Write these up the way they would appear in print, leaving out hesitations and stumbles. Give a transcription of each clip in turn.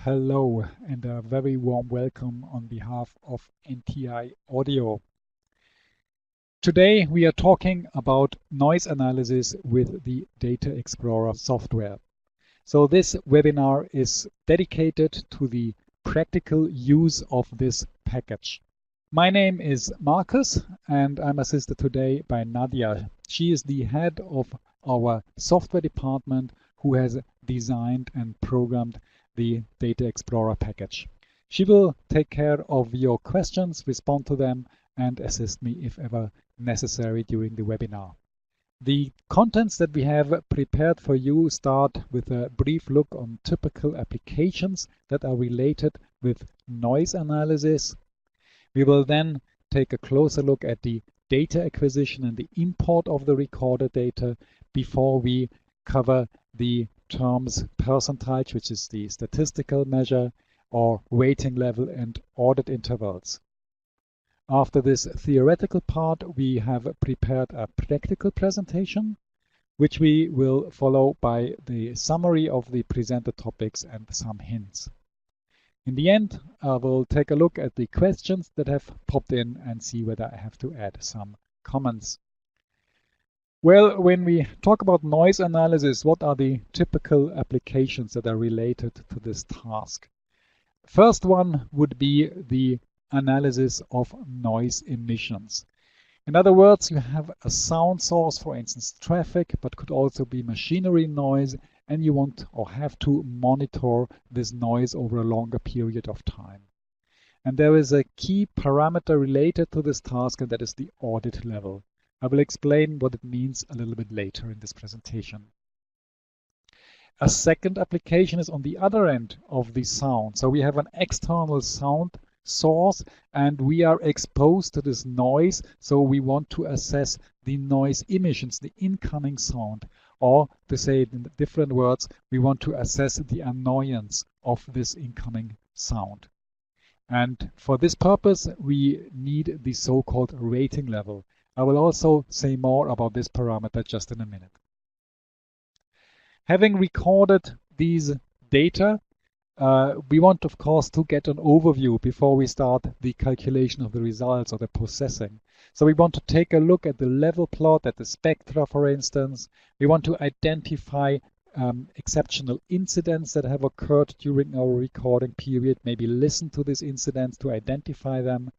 Hello and a very warm welcome on behalf of NTI Audio. Today we are talking about noise analysis with the Data Explorer software. So this webinar is dedicated to the practical use of this package. My name is Marcus and I'm assisted today by Nadia. She is the head of our software department who has designed and programmed the Data Explorer package. She will take care of your questions, respond to them, and assist me if ever necessary during the webinar. The contents that we have prepared for you start with a brief look on typical applications that are related with noise analysis. We will then take a closer look at the data acquisition and the import of the recorded data before we cover the terms percentage, which is the statistical measure, or weighting level and audit intervals. After this theoretical part, we have prepared a practical presentation, which we will follow by the summary of the presented topics and some hints. In the end, I will take a look at the questions that have popped in and see whether I have to add some comments. Well, when we talk about noise analysis, what are the typical applications that are related to this task? First one would be the analysis of noise emissions. In other words, you have a sound source, for instance, traffic, but could also be machinery noise, and you want or have to monitor this noise over a longer period of time. And there is a key parameter related to this task, and that is the audit level. I will explain what it means a little bit later in this presentation. A second application is on the other end of the sound. So we have an external sound source and we are exposed to this noise. So we want to assess the noise emissions, the incoming sound, or to say it in different words, we want to assess the annoyance of this incoming sound. And for this purpose, we need the so-called rating level. I will also say more about this parameter just in a minute. Having recorded these data, we want, of course, to get an overview before we start the calculation of the results or the processing. So we want to take a look at the level plot, at the spectra, for instance. We want to identify exceptional incidents that have occurred during our recording period, maybe listen to these incidents to identify them.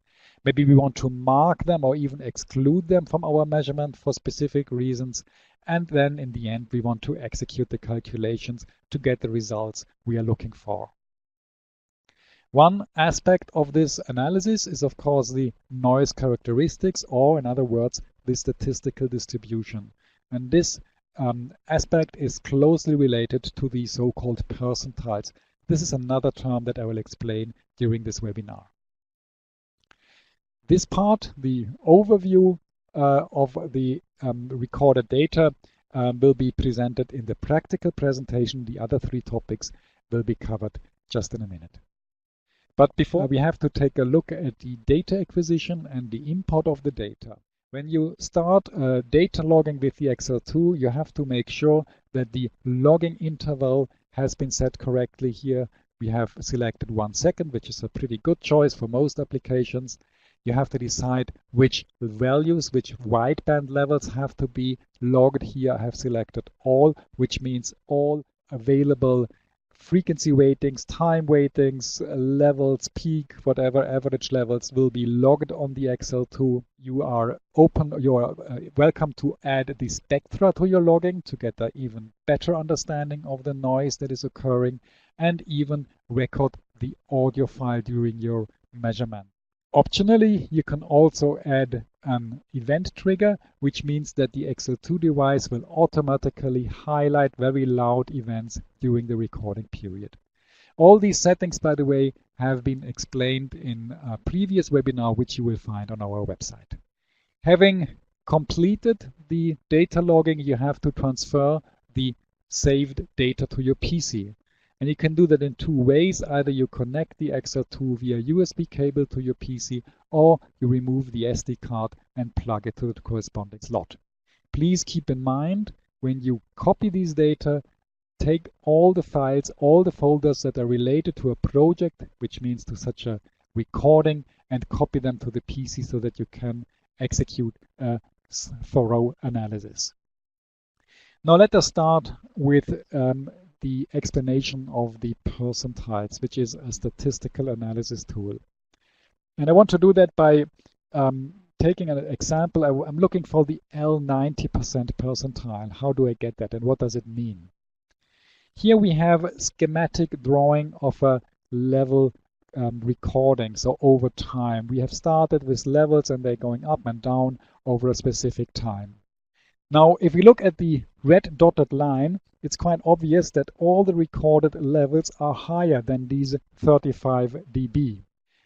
Maybe we want to mark them or even exclude them from our measurement for specific reasons. And then in the end, we want to execute the calculations to get the results we are looking for. One aspect of this analysis is, of course, the noise characteristics, or in other words, the statistical distribution. And this aspect is closely related to the so-called percentiles. This is another term that I will explain during this webinar. This part, the overview of the recorded data, will be presented in the practical presentation. The other three topics will be covered just in a minute. But before, we have to take a look at the data acquisition and the import of the data. When you start data logging with the XL2, you have to make sure that the logging interval has been set correctly here. We have selected 1 second, which is a pretty good choice for most applications. You have to decide which values, which wideband levels have to be logged. Here I have selected all, which means all available frequency weightings, time weightings, levels, peak, whatever average levels will be logged on the XL2. You are welcome to add the spectra to your logging to get an even better understanding of the noise that is occurring, and even record the audio file during your measurement. Optionally, you can also add an event trigger, which means that the XL2 device will automatically highlight very loud events during the recording period. All these settings, by the way, have been explained in a previous webinar, which you will find on our website. Having completed the data logging, you have to transfer the saved data to your PC. And you can do that in two ways. Either you connect the XL2 via USB cable to your PC, or you remove the SD card and plug it to the corresponding slot. Please keep in mind, when you copy these data, take all the files, all the folders that are related to a project, which means to such a recording, and copy them to the PC so that you can execute a thorough analysis. Now let us start with the explanation of the percentiles, which is a statistical analysis tool. And I want to do that by taking an example. I'm looking for the L90% percentile. How do I get that, and what does it mean? Here we have a schematic drawing of a level recording, so over time. We have started with levels and they're going up and down over a specific time. Now, if we look at the red dotted line, it's quite obvious that all the recorded levels are higher than these 35 dB.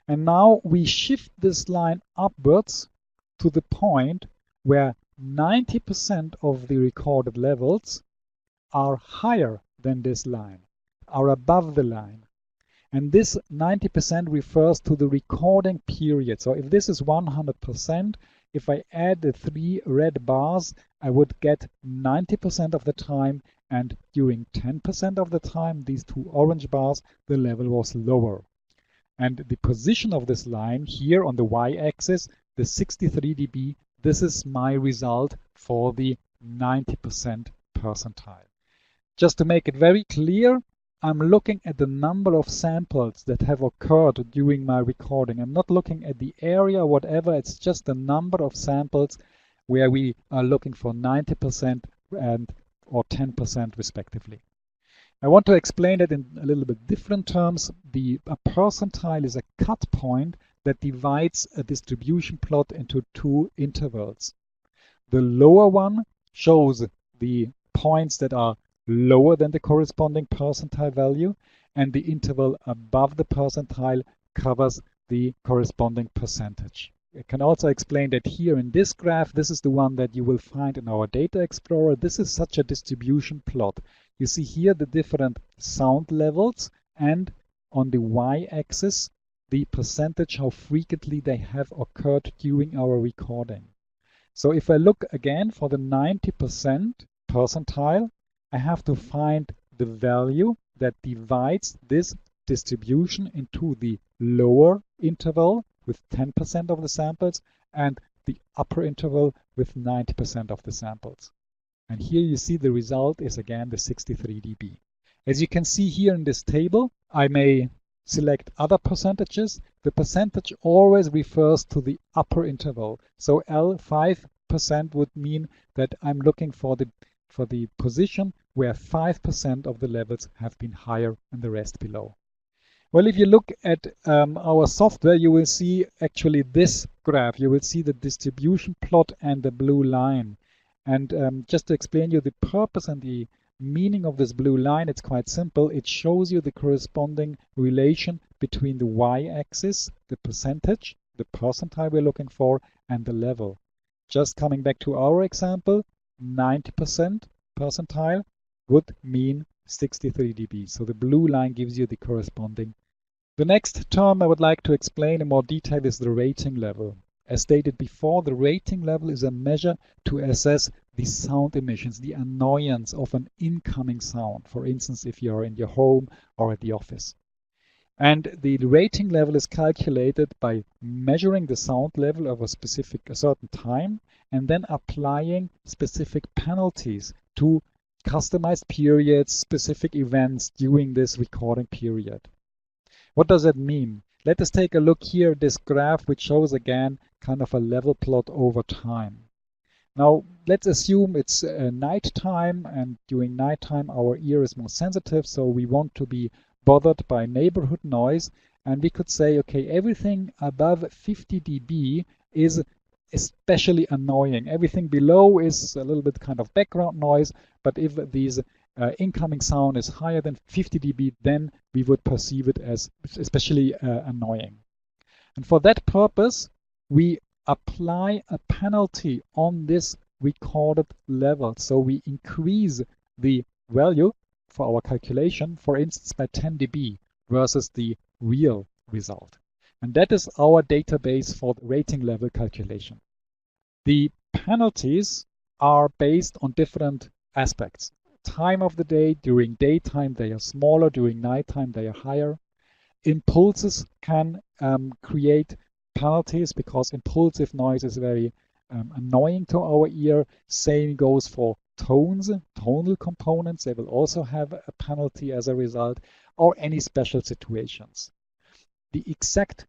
And now we shift this line upwards to the point where 90% of the recorded levels are higher than this line, are above the line. And this 90% refers to the recording period. So if this is 100%, if I add the 3 red bars, I would get 90% of the time, and during 10% of the time, these 2 orange bars, the level was lower. And the position of this line here on the y-axis, the 63 dB, this is my result for the 90% percentile. Just to make it very clear, I'm looking at the number of samples that have occurred during my recording. I'm not looking at the area or whatever, it's just the number of samples where we are looking for 90% and or 10% respectively. I want to explain it in a little bit different terms. A percentile is a cut point that divides a distribution plot into 2 intervals. The lower one shows the points that are lower than the corresponding percentile value, and the interval above the percentile covers the corresponding percentage. I can also explain that here in this graph, this is the one that you will find in our Data Explorer. This is such a distribution plot. You see here the different sound levels, and on the y-axis, the percentage how frequently they have occurred during our recording. So if I look again for the 90% percentile, I have to find the value that divides this distribution into the lower interval with 10% of the samples and the upper interval with 90% of the samples. And here you see the result is again the 63 dB. As you can see here in this table, I may select other percentages. The percentage always refers to the upper interval. So L5% would mean that I'm looking for the position where 5% of the levels have been higher and the rest below. Well, if you look at our software, you will see actually this graph. You will see the distribution plot and the blue line. And just to explain you the purpose and the meaning of this blue line, it's quite simple. It shows you the corresponding relation between the y-axis, the percentage, the percentile we're looking for, and the level. Just coming back to our example, 90% percentile would mean 63 dB. So the blue line gives you the corresponding. The next term I would like to explain in more detail is the rating level. As stated before, the rating level is a measure to assess the sound emissions, the annoyance of an incoming sound. For instance, if you're in your home or at the office. And the rating level is calculated by measuring the sound level of a certain time and then applying specific penalties to customized periods, specific events during this recording period. What does that mean? Let us take a look here at this graph, which shows again kind of a level plot over time. Now let's assume it's night time, and during nighttime our ear is more sensitive, so we want to be bothered by neighborhood noise, and we could say, okay, everything above 50 dB is especially annoying. Everything below is a little bit kind of background noise, but if these incoming sound is higher than 50 dB, then we would perceive it as especially annoying. And for that purpose, we apply a penalty on this recorded level. So we increase the value for our calculation, for instance, by 10 dB versus the real result. And that is our database for the rating level calculation. The penalties are based on different aspects. time of the day. During daytime, they are smaller. During nighttime, they are higher. Impulses can create penalties because impulsive noise is very annoying to our ear. Same goes for tones, tonal components. They will also have a penalty as a result, or any special situations. The exact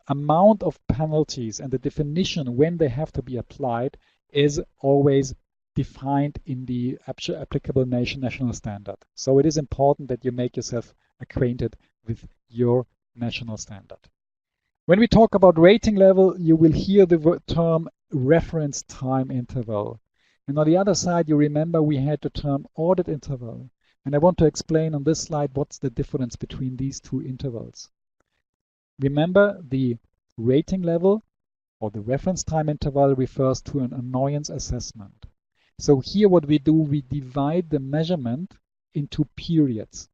amount of penalties and the definition when they have to be applied is always defined in the applicable national standard. So it is important that you make yourself acquainted with your national standard. When we talk about rating level, you will hear the term reference time interval. And on the other side, you remember we had the term audit interval. And I want to explain on this slide what's the difference between these two intervals. Remember, the rating level or the reference time interval refers to an annoyance assessment. So here what we do, we divide the measurement into periods.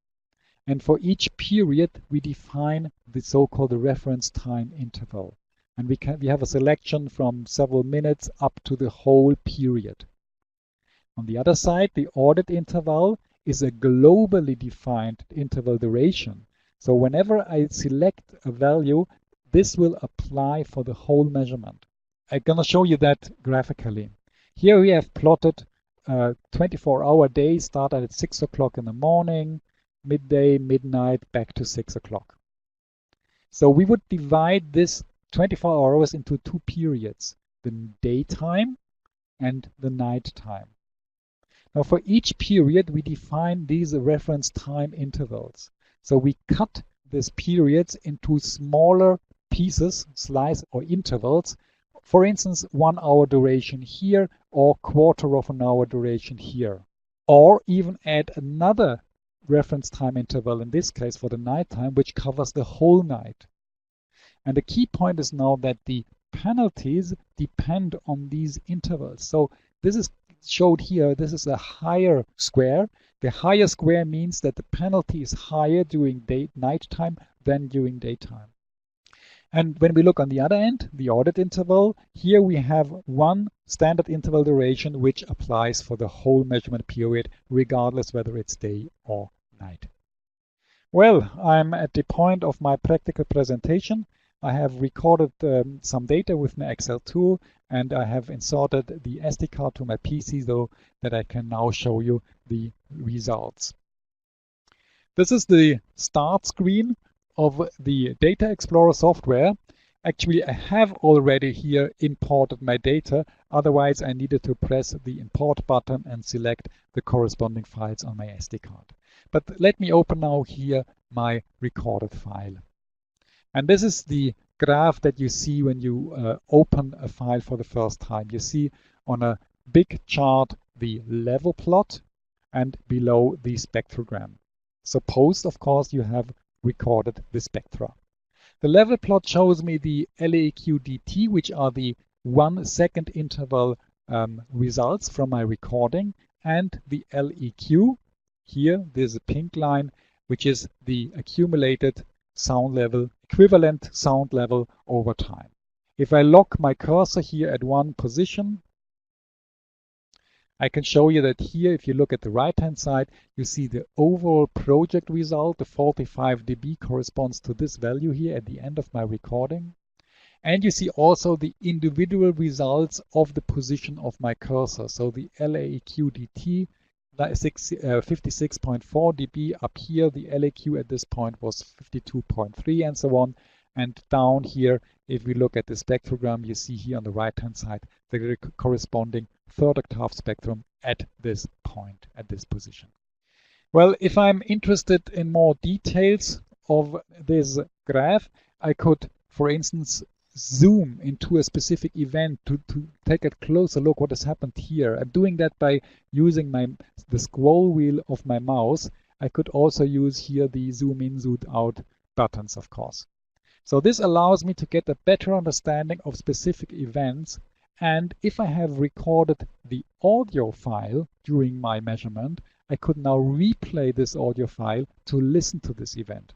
And for each period, we define the so-called reference time interval. And we have a selection from several minutes up to the whole period. On the other side, the audit interval is a globally defined interval duration. So whenever I select a value, this will apply for the whole measurement. I'm going to show you that graphically. Here we have plotted 24-hour day, started at 6 o'clock in the morning, midday, midnight, back to 6 o'clock. So we would divide this 24 hours into two periods, the daytime and the nighttime. Now for each period, we define these reference time intervals. So we cut these periods into smaller pieces, slices or intervals. For instance, 1 hour duration here or quarter of an hour duration here. Or even add another reference time interval, in this case for the nighttime, which covers the whole night. And the key point is now that the penalties depend on these intervals. So this is showed here, this is a higher square. The higher square means that the penalty is higher during nighttime than during daytime. And when we look on the other end, the audit interval, here we have one standard interval duration which applies for the whole measurement period, regardless whether it's day or night. Well, I'm at the point of my practical presentation. I have recorded some data with my Excel tool, and I have inserted the SD card to my PC so that I can now show you the results. This is the start screen of the Data Explorer software. Actually, I have already here imported my data. Otherwise, I needed to press the import button and select the corresponding files on my SD card. But let me open now here my recorded file. And this is the graph that you see when you open a file for the first time. You see on a big chart the level plot and below the spectrogram. Suppose, of course, you have recorded the spectra. The level plot shows me the LAEQ dt, which are the 1 second interval results from my recording, and the LEQ. Here, there's a pink line, which is the accumulated sound level, equivalent sound level over time. If I lock my cursor here at one position, I can show you that here, if you look at the right-hand side, you see the overall project result. The 45 dB corresponds to this value here at the end of my recording. And you see also the individual results of the position of my cursor. So the LAEQ dt, 56.4 dB up here. The LAQ at this point was 52.3 and so on. And down here, if we look at the spectrogram, you see here on the right-hand side the corresponding third octave spectrum at this point, at this position. Well, if I'm interested in more details of this graph, I could, for instance, zoom into a specific event to take a closer look what has happened here. I'm doing that by using the scroll wheel of my mouse. I could also use here the zoom in, zoom out buttons, of course. So this allows me to get a better understanding of specific events. And if I have recorded the audio file during my measurement, I could now replay this audio file to listen to this event.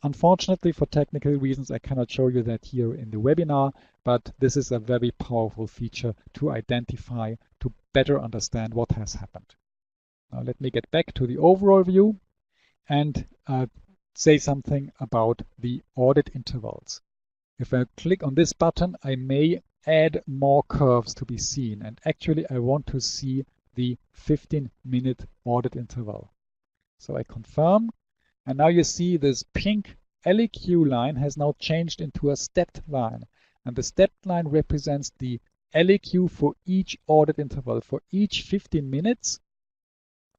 Unfortunately, for technical reasons, I cannot show you that here in the webinar, but this is a very powerful feature to identify, to better understand what has happened. Now let me get back to the overall view and say something about the audit intervals. If I click on this button, I may add more curves to be seen. And actually, I want to see the 15-minute audit interval. So I confirm. And now you see this pink LEQ line has now changed into a stepped line. And the stepped line represents the LEQ for each audit interval. For each 15 minutes,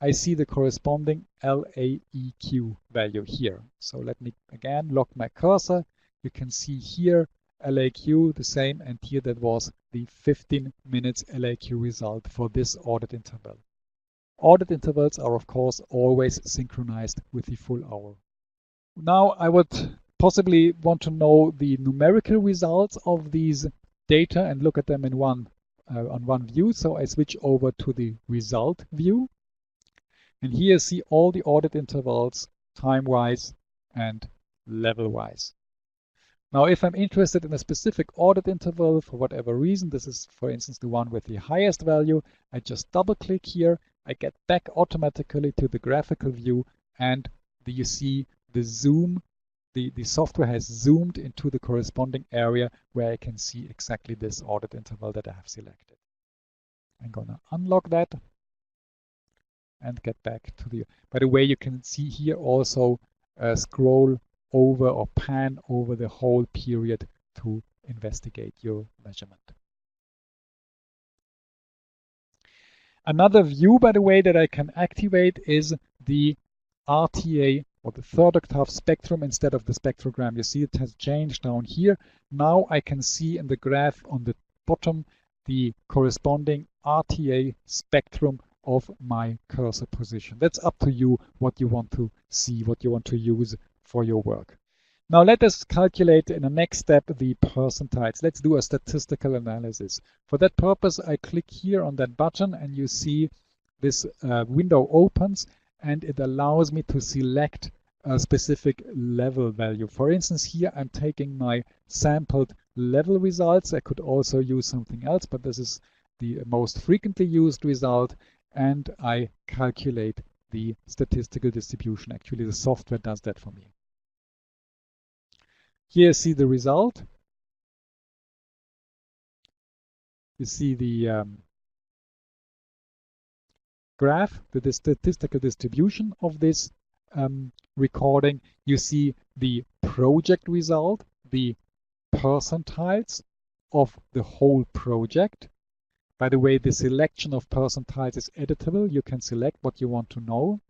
I see the corresponding LAEQ value here. So let me again lock my cursor. You can see here LAQ the same, and here that was the 15 minutes LAQ result for this audit interval. Audit intervals are of course always synchronized with the full hour. Now I would possibly want to know the numerical results of these data and look at them in on one view. So I switch over to the result view. And here you see all the audit intervals time-wise and level-wise. Now, if I'm interested in a specific audit interval for whatever reason, this is, for instance, the one with the highest value, I just double-click here. I get back automatically to the graphical view, and you see the zoom. The software has zoomed into the corresponding area where I can see exactly this audit interval that I have selected. I'm going to unlock that and get back to the, by the way, you can see here also scroll over or pan over the whole period to investigate your measurement. Another view, by the way, that I can activate is the RTA or the third octave spectrum instead of the spectrogram. You see it has changed down here. Now I can see in the graph on the bottom the corresponding RTA spectrum of my cursor position. That's up to you what you want to see, what you want to use for your work. Now let us calculate in the next step the percentiles. Let's do a statistical analysis. For that purpose, I click here on that button and you see this window opens and it allows me to select a specific level value. For instance, here I'm taking my sampled level results. I could also use something else, but this is the most frequently used result, and I calculate the statistical distribution. Actually, the software does that for me. Here you see the result. You see the graph, the statistical distribution of this recording. You see the project result, the percentiles of the whole project. By the way, the selection of percentiles is editable. You can select what you want to know.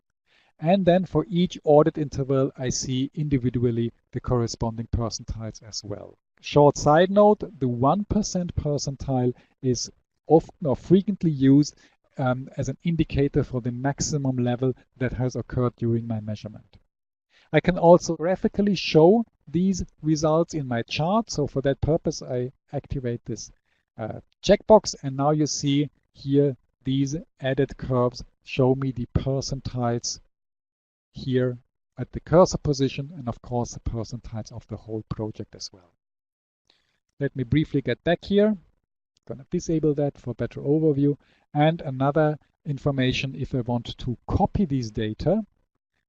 And then for each audit interval, I see individually the corresponding percentiles as well. Short side note, the 1% percentile is often or frequently used as an indicator for the maximum level that has occurred during my measurement. I can also graphically show these results in my chart. So for that purpose, I activate this checkbox, and now you see here these added curves show me the percentiles here at the cursor position, and of course the percentiles of the whole project as well. Let me briefly get back here. I'm going to disable that for better overview. And another information, if I want to copy these data,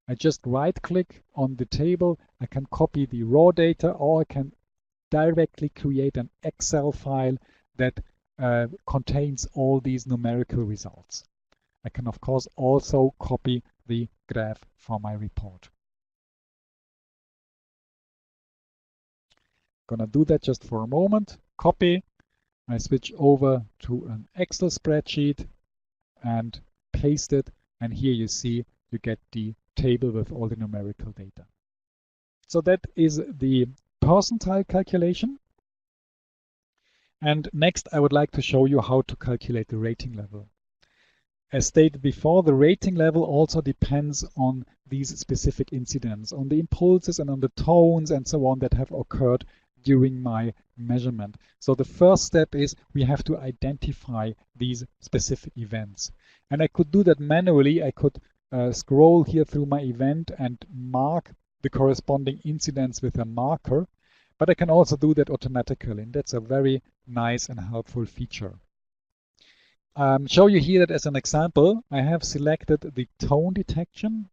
I just right click on the table. I can copy the raw data, or I can directly create an Excel file that contains all these numerical results. I can of course also copy the graph for my report. Gonna do that just for a moment. Copy. I switch over to an Excel spreadsheet and paste it. And here you see you get the table with all the numerical data. So that is the percentile calculation. And next, I would like to show you how to calculate the rating level. As stated before, the rating level also depends on these specific incidents, on the impulses and on the tones and so on that have occurred during my measurement. So the first step is we have to identify these specific events. And I could do that manually. I could scroll here through my event and mark the corresponding incidents with a marker, but I can also do that automatically, and that's a very nice and helpful feature. show you here that as an example, I have selected the tone detection,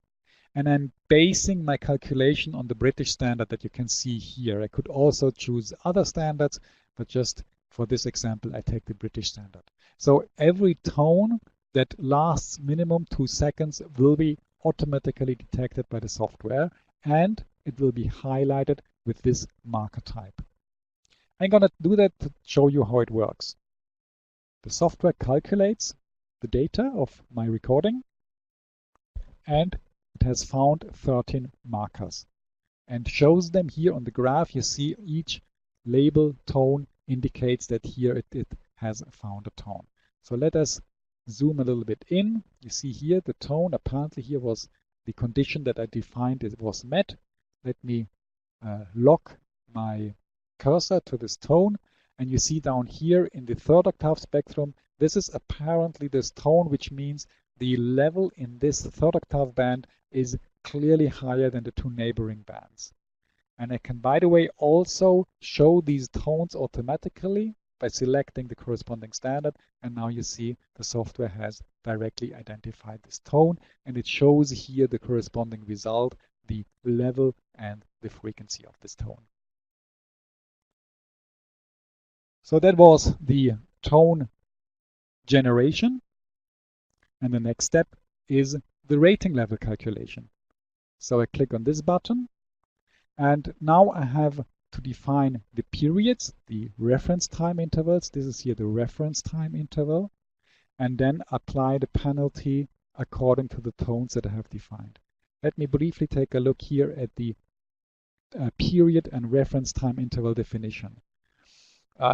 and I'm basing my calculation on the British standard that you can see here. I could also choose other standards, but just for this example, I take the British standard. So every tone that lasts minimum 2 seconds will be automatically detected by the software, and it will be highlighted with this marker type. I'm going to do that to show you how it works. The software calculates the data of my recording, and it has found 13 markers and shows them here on the graph. You see each label tone indicates that here it has found a tone. So let us zoom a little bit in. You see here the tone, apparently here was the condition that I defined, it was met. Let me lock my cursor to this tone, and you see down here in the third octave spectrum, this is apparently this tone, which means the level in this third octave band is clearly higher than the two neighboring bands. And I can, by the way, also show these tones automatically by selecting the corresponding standard. And now you see the software has directly identified this tone, and it shows here the corresponding result, the level and the frequency of this tone. So that was the tone generation. And the next step is the rating level calculation. So I click on this button, and now I have to define the periods, the reference time intervals. This is here the reference time interval, and then apply the penalty according to the tones that I have defined. Let me briefly take a look here at the period and reference time interval definition.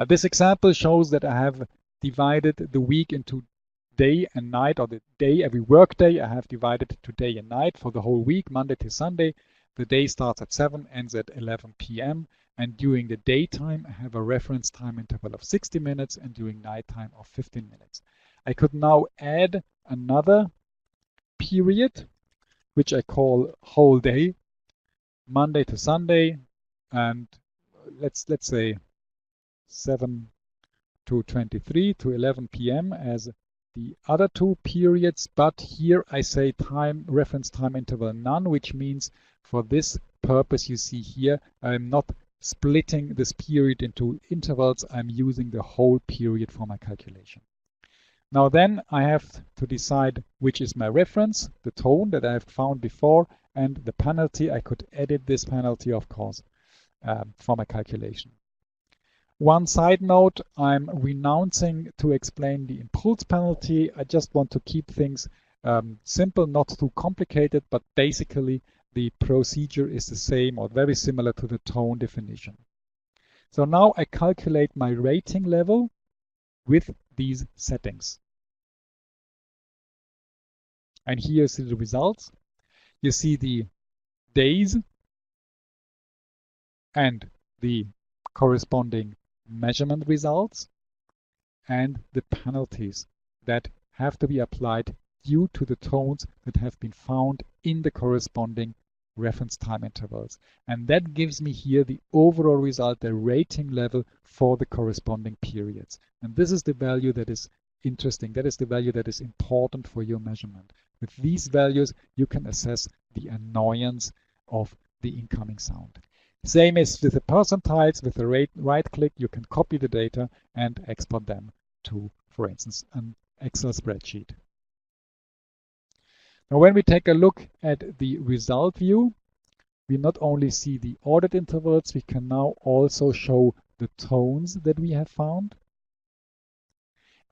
This example shows that I have divided the week into day and night, or the day, every work day I have divided to day and night for the whole week, Monday to Sunday. The day starts at 7, ends at 11 p.m. And during the daytime, I have a reference time interval of 60 minutes, and during nighttime of 15 minutes. I could now add another period, which I call whole day, Monday to Sunday, and let's say 7 to 23 to 11 p.m. as the other two periods, but here I say time reference time interval none, which means for this purpose you see here I'm not splitting this period into intervals, I'm using the whole period for my calculation. Now then I have to decide which is my reference, the tone that I have found before, and the penalty. I could edit this penalty, of course, for my calculation. One side note, I'm renouncing to explain the impulse penalty. I just want to keep things simple, not too complicated, but basically the procedure is the same or very similar to the tone definition. So now I calculate my rating level with these settings. And here you see the results. You see the days and the corresponding measurement results and the penalties that have to be applied due to the tones that have been found in the corresponding reference time intervals. And that gives me here the overall result, the rating level for the corresponding periods. And this is the value that is interesting. That is the value that is important for your measurement. With these values, you can assess the annoyance of the incoming sound. Same as with the percentiles. With the right click, you can copy the data and export them to, for instance, an Excel spreadsheet. Now, when we take a look at the result view, we not only see the audit intervals, we can now also show the tones that we have found.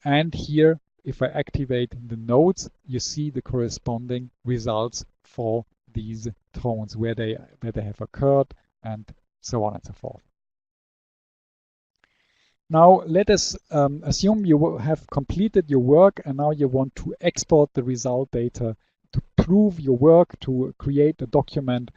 And here, if I activate the nodes, you see the corresponding results for these tones, where they have occurred, and so on and so forth. Now let us assume you have completed your work, and now you want to export the result data to prove your work, to create a document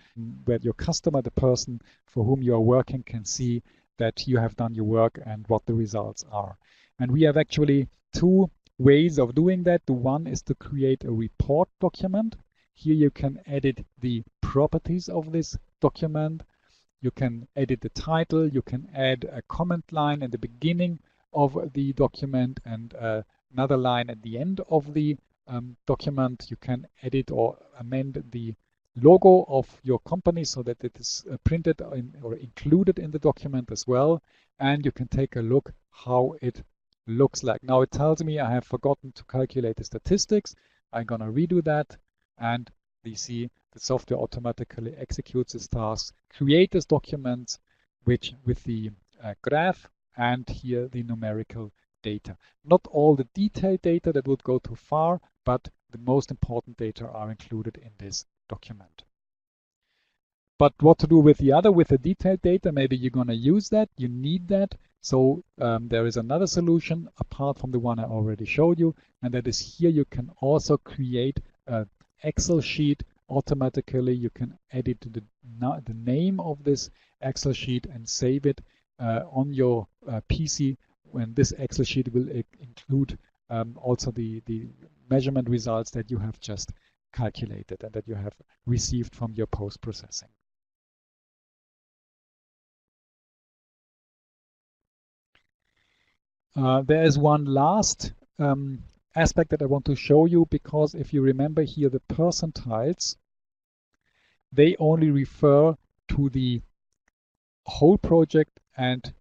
where your customer, the person for whom you are working, can see that you have done your work and what the results are. And we have actually two ways of doing that. The one is to create a report document. Here you can edit the properties of this document. You can edit the title, you can add a comment line at the beginning of the document and another line at the end of the document. You can edit or amend the logo of your company so that it is printed or included in the document as well. And you can take a look how it looks like. Now it tells me I have forgotten to calculate the statistics. I'm going to redo that, and you see the software automatically executes its tasks, create this document with the graph and here the numerical data. Not all the detailed data, that would go too far, but the most important data are included in this document. But what to do with the detailed data? Maybe you're going to use that, you need that. So there is another solution apart from the one I already showed you, and that is here you can also create an Excel sheet automatically. You can edit the name of this Excel sheet and save it on your PC, when this Excel sheet will include also the measurement results that you have just calculated and that you have received from your post-processing. There is one last aspect that I want to show you, because if you remember here, the percentiles, they only refer to the whole project and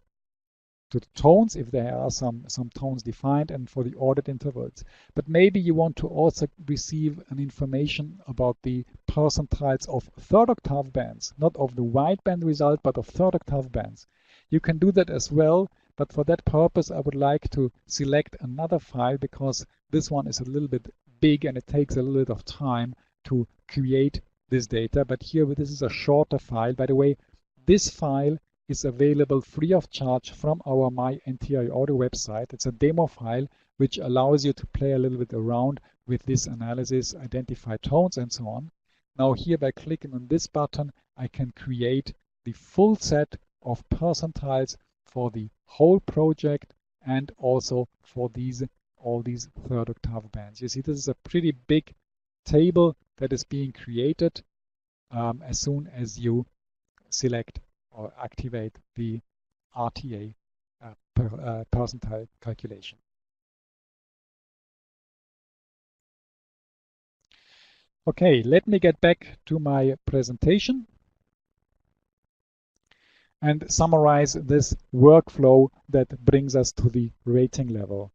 to the tones, if there are some tones defined, and for the ordered intervals. But maybe you want to also receive an information about the percentiles of third octave bands, not of the wideband result, but of third octave bands. You can do that as well, but for that purpose I would like to select another file, because this one is a little bit big and it takes a little bit of time to create this data. But here, this is a shorter file. By the way, this file is available free of charge from our My NTI Audio website. It's a demo file which allows you to play a little bit around with this analysis, identify tones and so on. Now here, by clicking on this button, I can create the full set of percentiles for the whole project and also for all these third octave bands. You see, this is a pretty big table that is being created as soon as you select or activate the RTA percentile calculation. Okay, let me get back to my presentation and summarize this workflow that brings us to the rating level.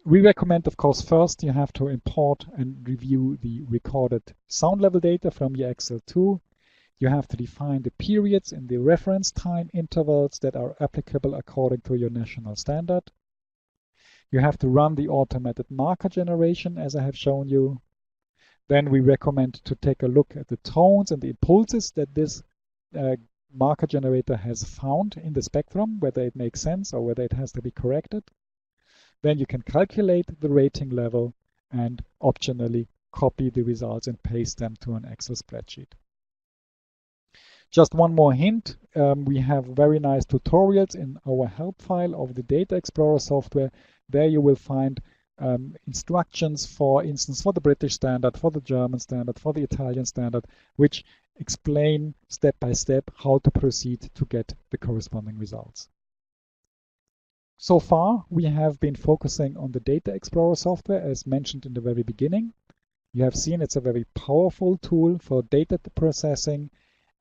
We recommend, of course, first you have to import and review the recorded sound level data from your XL2. You have to define the periods in the reference time intervals that are applicable according to your national standard. You have to run the automated marker generation, as I have shown you. Then we recommend to take a look at the tones and the impulses that this marker generator has found in the spectrum, whether it makes sense or whether it has to be corrected. Then you can calculate the rating level and optionally copy the results and paste them to an Excel spreadsheet. Just one more hint, we have very nice tutorials in our help file of the Data Explorer software. There you will find instructions, for instance, for the British standard, for the German standard, for the Italian standard, which explain step by step how to proceed to get the corresponding results. So far, we have been focusing on the Data Explorer software, as mentioned in the very beginning. You have seen it's a very powerful tool for data processing,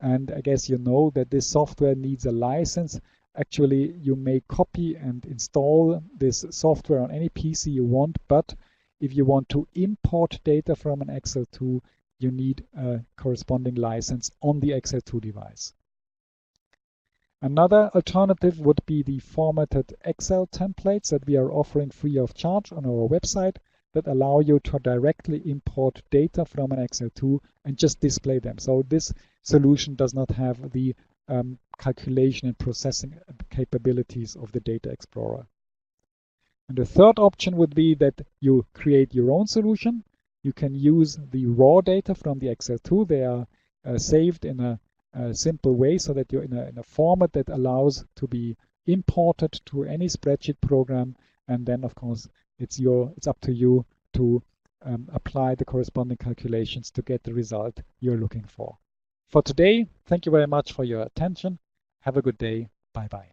and I guess you know that this software needs a license. Actually, you may copy and install this software on any PC you want, but if you want to import data from an XL2, you need a corresponding license on the XL2 device. Another alternative would be the formatted Excel templates that we are offering free of charge on our website that allow you to directly import data from an XL2 and just display them. So this solution does not have the calculation and processing capabilities of the Data Explorer. And the third option would be that you create your own solution. You can use the raw data from the XL2. They are saved in a simple way so that you're in a format that allows to be imported to any spreadsheet program. And then, of course, it's up to you to apply the corresponding calculations to get the result you're looking for. For today, thank you very much for your attention. Have a good day. Bye-bye.